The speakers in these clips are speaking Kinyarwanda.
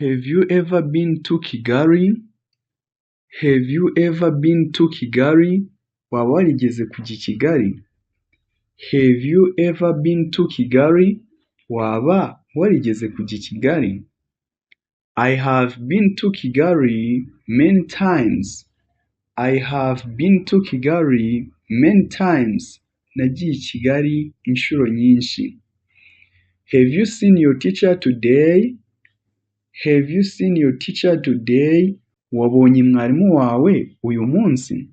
Have you ever been to Kigali? Have you ever been to Kigali? Waba warigeze kujya Kigali? Have you ever been to Kigali? Waba warigeze kujya Kigali? I have been to Kigali many times. I have been to Kigali many times. Nagiye Kigali inshuro nyinshi. Have you seen your teacher today? Have you seen your teacher today? Wabonye mwarimu wawe uyu munsi?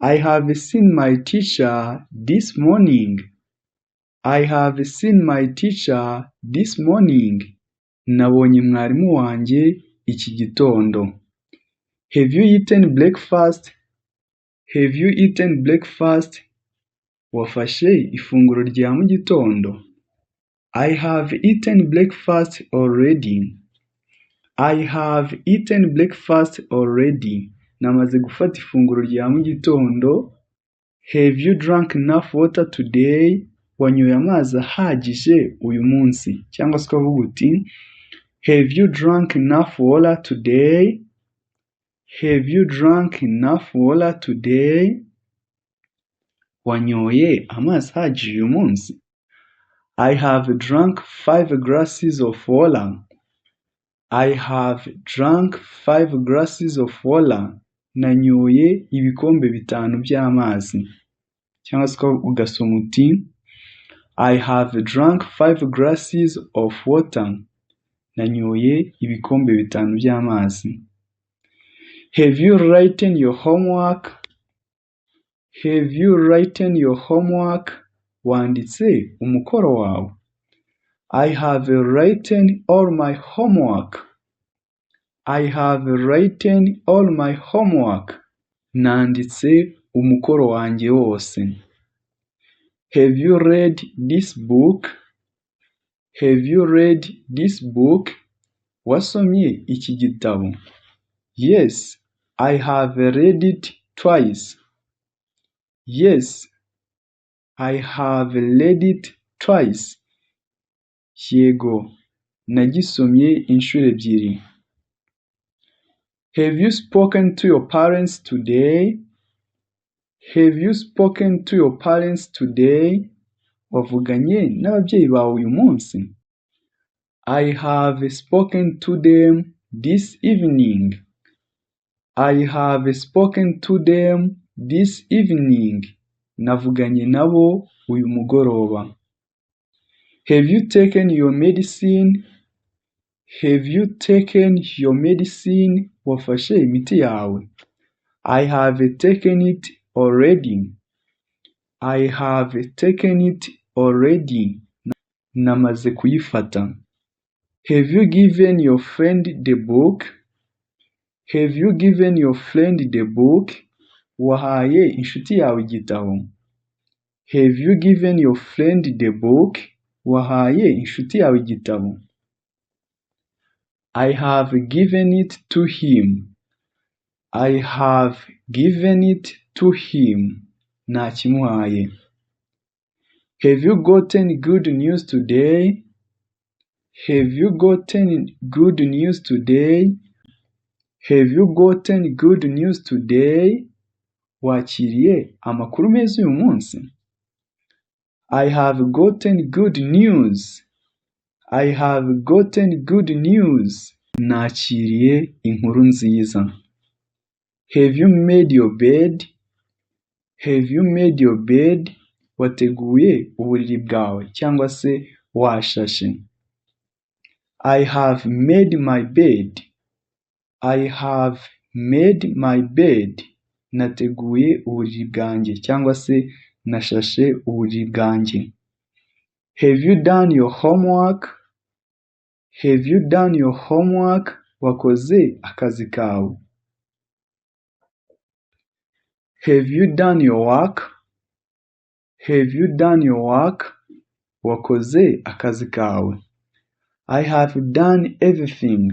I have seen my teacher this morning. I have seen my teacher this morning. Nabonye mwarimu wanjye iki gitondo. Have you eaten breakfast? Have you eaten breakfast? Wafashe ifunguro rya mu gitondo? I have eaten breakfast already. I have eaten breakfast already. Namaze gufata ifunguro rya mu gitondo. Have you drunk enough water today? Wanyoye amazi ahagije uyu munsi? Cyangwa se ukavuga uti have you drunk enough water today? Have you drunk enough water today? Wanyoye amazi ahagije uyu munsi? I have drunk 5 glasses of water. I have drunk 5 glasses of water. Nanyoye ibikombe 5 by'amazi. Cyangwa se ugasoma uti I have drunk 5 glasses of water. Nanyoye ibikombe 5 by'amazi. Have you written your homework? Have you written your homework? Wanditse umukoro wawe? I have written all my homework. I have written all my homework. Nanditse umukoro wanjye wose. Have you read this book? Have you read this book? Wasomye iki gitabo? Yes, I have read it twice. Yes, I have read it twice. Yego, nagisomye inshuro 2. Have you spoken to your parents today? Have you spoken to your parents today? Wavuganye n'ababyeyi bawe uyu munsi? I have spoken to them this evening. I have spoken to them this evening. Navuganye nabo uyu mugoroba. Have you taken your medicine? Have you taken your medicine? Wafashe imiti yawe? I have taken it already. I have taken it already. Namaze kuyifata. Have you given your friend the book? Have you given your friend the book? Wahaye inshuti yawe igitabo? Have you given your friend the book? Wahaye inshuti yawe igitabo? I have given it to him. I have given it to him. Nakimuhaye. Have you gotten good news today? Have you gotten good news today? Have you gotten good news today? Wakiriye amakuru meza uyu munsi? I have gotten good news. I have gotten good news. Nakiriye inkuru nziza. Have you made your bed? Have you made your bed? Wateguye uburiri bwawe cyangwa se washashe? I have made my bed. I have made my bed. Nateguye uburiri bwanjye cyangwa se nashashe uburiri bwanjye. Have you done your homework? Have you done your homework? Wakoze akazi kawe? Have you done your work? Have you done your work? Wakoze akazi kawe? I have done everything.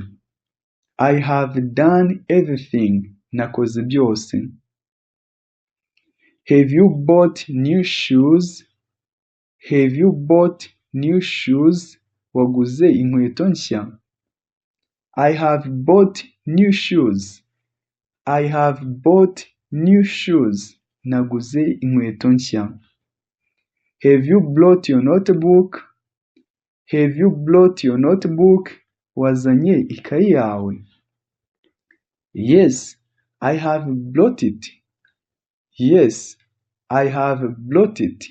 I have done everything. Nakoze byose. Have you bought new shoes? Have you bought new shoes? Waguze inkweto nshya? I have bought new shoes. I have bought new shoes. Naguze inkweto nshya. Have you brought your notebook? Have you brought your notebook? Wazanye ikayi yawe? Yes, I have brought it. Yes, I have brought it.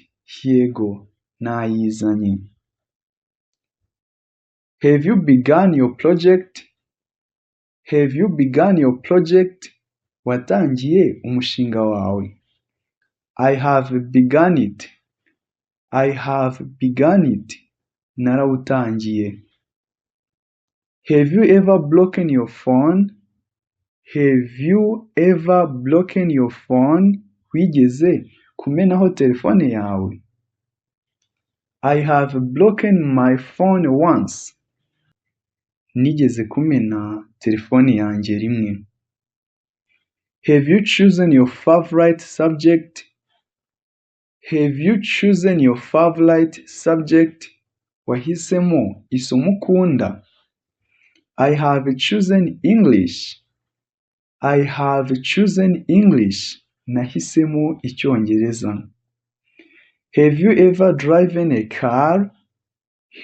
Yego, nayizanye. Have you begun your project? Have you begun your project? Watangiye umushinga wawe? I have begun it. I have begun it. Narawutangiye. Have you ever broken your phone? Have you ever broken your phone? Wigeze kumenaho telefone yawe? I have broken my phone once. Nigeze kumena telefone yanjye rimwe. Have you chosen your favorite subject? Have you chosen your favorite subject? Wahisemo isomo ukunda? I have chosen English. I have chosen English. Nahisemo Icyongereza. Have you ever driven a car?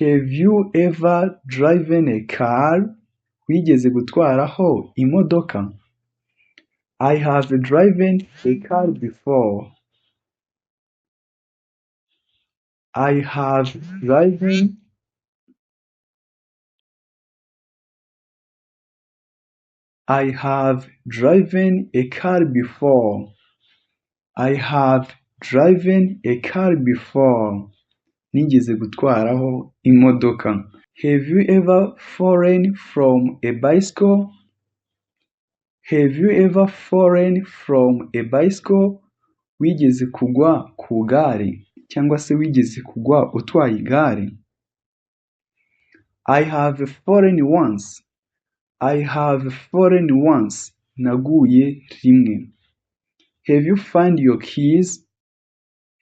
Have you ever driven a car? Wigeze gutwaraho imodoka? I have driven a car before. I have driven a car before. I have driven a car before. Nigeze gutwaraho imodoka. Have you ever fallen from a bicycle? Have you ever fallen from a bicycle? Wigeze kugwa ku gare cyangwa se wigeze kugwa utwaye igare? I have fallen once. I have fallen once. Naguye rimwe. Have you found your keys?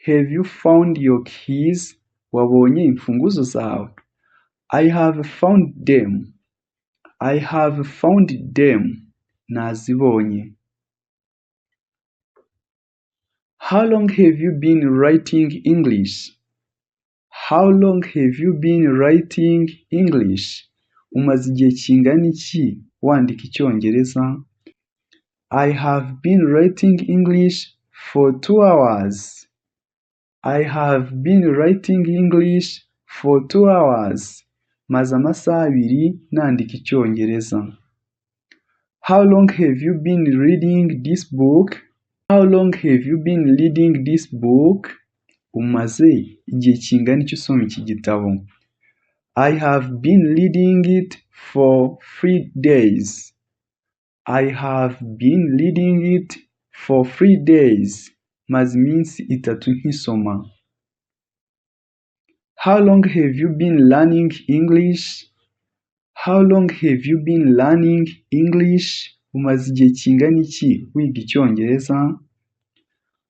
Have you found your keys? Wabonye imfunguzo zawe? I have found them. I have found them. Nazibonye. How long have you been writing English? How long have you been writing English? Umaze igihe kingana iki wandika Icyongereza? I have been writing English for 2 hours. I have been writing English for 2 hours. Maze amasaha 2 nandika Icyongereza. How long have you been reading this book? How long have you been reading this book? Umaze igihe kingana iki usoma iki gitabo? I have been reading it for 3 days. I have been reading it for 3 days. Maze iminsi 3 nkisoma. How long have you been learning English? How long have you been learning English? Umaze igihe kingana iki wiga Icyongereza?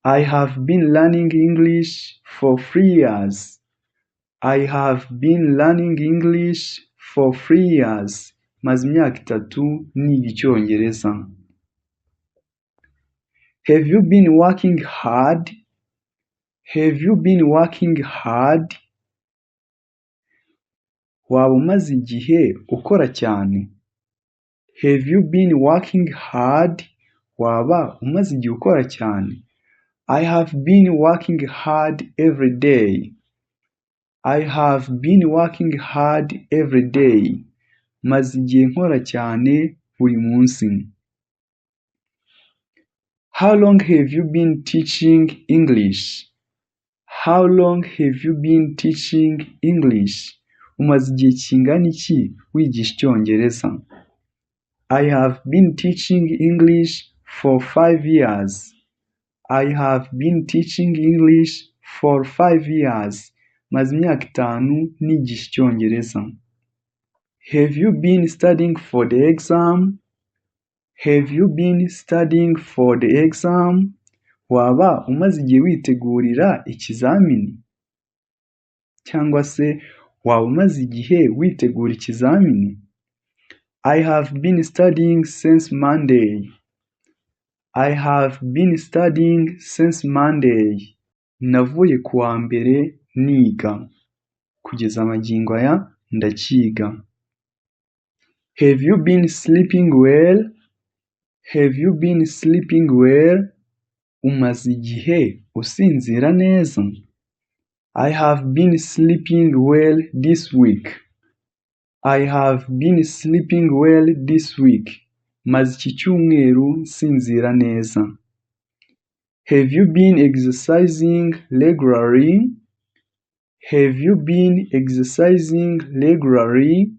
I have been learning English for 3 years. I have been learning English for 3 years. Maze imyaka 3 niga Icyongereza. Have you been working hard? Have you been working hard? Waba umaze igihe ukora cyane? Have you been working hard? Waba umaze igihe ukora cyane? I have been working hard every day. I have been working hard every day. Maze igihe nkora cyane buri munsi. How long have you been teaching English? How long have you been teaching English? Umaze igihe kingana iki wigisha Icyongereza? I have been teaching English for 5 years. I have been teaching English for 5 years. Maze imyaka 5 nigisha Icyongereza. Have you been studying for the exam? Have you been studying for the exam? Waba umaze igihe witegurira ikizamini? Cyangwa se waba umaze igihe witegura ikizamini? I have been studying since Monday. I have been studying since Monday. Navuye ku wa mbere niga. Kugeza magingo aya ndacyiga. Have you been sleeping well? Have you been sleeping well? Umaze igihe usinzira neza? I have been sleeping well this week. I have been sleeping well this week. Maze iki cyumweru nsinzira neza. Have you been exercising regularly? Have you been exercising regularly?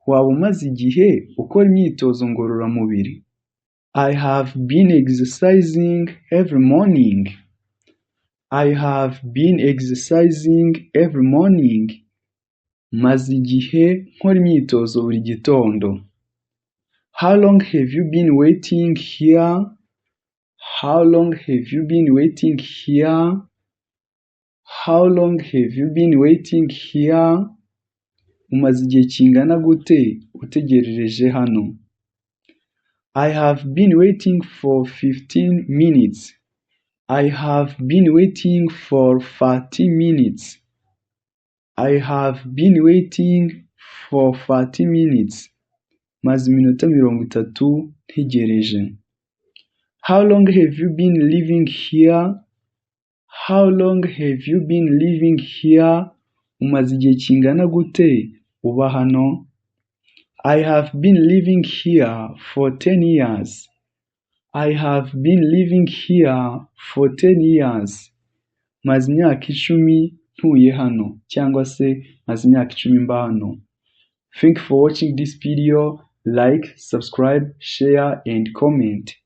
Waba umaze igihe ukora imyitozo ngororamubiri? I have been exercising every morning. I have been exercising every morning. Maze igihe nkora imyitozo buri gitondo. How long have you been waiting here? How long have you been waiting here? How long have you been waiting here? Umaze igihe kingana gute utegerereje hano? I have been waiting for 15 minutes. I have been waiting for 30 minutes. I have been waiting for 30 minutes. Maze iminota 30 ntegereje. How long have you been living here? How long have you been living here? Umaze igihe kingana gute uba hano? I have been living here for 10 years. I have been living here for 10 years. Maze imyaka 10 ntuye hano cyangwa se maze imyaka 10 mba hano. Thank you for watching this video. Like, subscribe, share and comment.